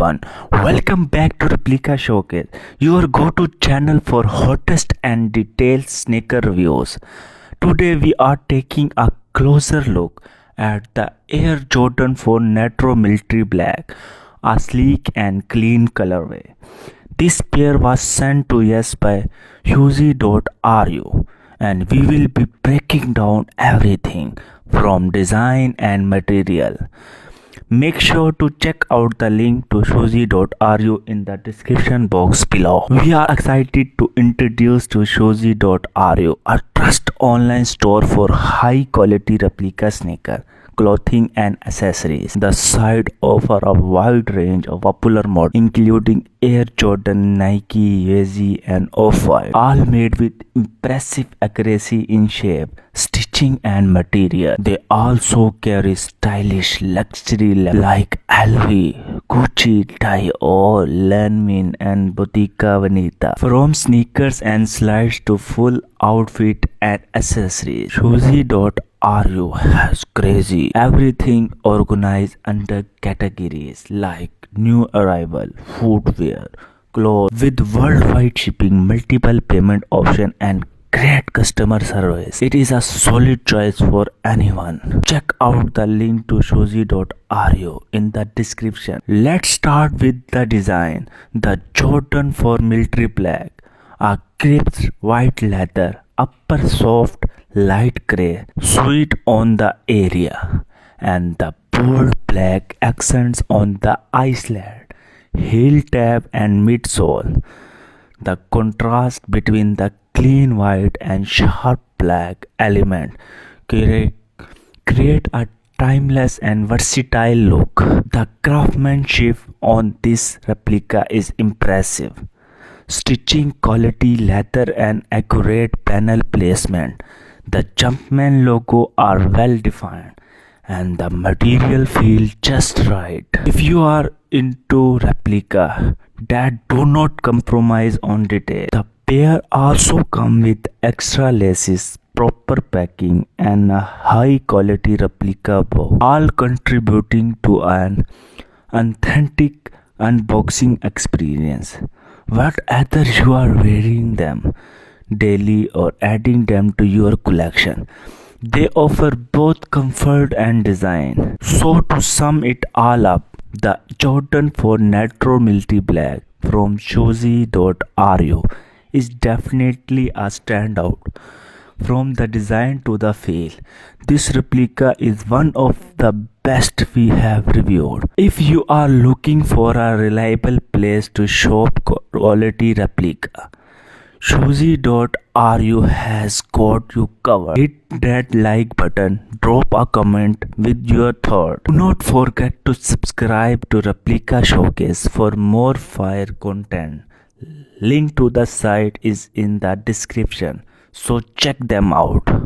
everyone, welcome back to Replica Showcase, your go-to channel for hottest and detailed sneaker reviews. Today we are taking a closer look at the Air Jordan 4 Nitro Military Black, a sleek and clean colorway. This pair was sent to us by Huzi.ru, and we will be breaking down everything from design and material. Make sure to check out the link to Shozi.ru in the description box below. We are excited to introduce to Shozi.ru, a trust online store for high quality replica sneaker, clothing and accessories. The site offers a wide range of popular models including Air Jordan, Nike, Yeezy and Off-White, all made with impressive accuracy in shape, stitching and material. They also carry stylish luxury like LV, Gucci, Dior, Lanvin and Bottega Veneta. From sneakers and slides to full outfit and accessories, Shozi.ru has crazy everything organized under categories like new arrival, footwear, clothes with worldwide shipping, multiple payment options and great customer service. It is a solid choice for anyone. Check out the link to Shozi.ru in the description. Let's start with the design. The Jordan 4 Military Black, a crisp white leather, upper soft light grey, sweet on the area, and the bold black accents on the islet, heel tab and midsole. The contrast between the clean white and sharp black element create a timeless and versatile look. The craftsmanship on this replica is impressive. Stitching quality, leather and accurate panel placement. The Jumpman logo are well defined and the material feels just right. If you are into replica that do not compromise on detail, the pair also come with extra laces, proper packing and a high quality replica box, all contributing to an authentic unboxing experience. Whether you are wearing them daily or adding them to your collection, they offer both comfort and design. So to sum it all up, the Jordan 4 Nitro Military Black from Shozi.ru is definitely a standout. From the design to the feel, this replica is one of the best we have reviewed. If you are looking for a reliable place to shop quality replica, Shozi.ru has got you covered. Hit that like button, drop a comment with your thought. Do not forget to subscribe to Replica Showcase for more fire content. Link to the site is in the description, so check them out.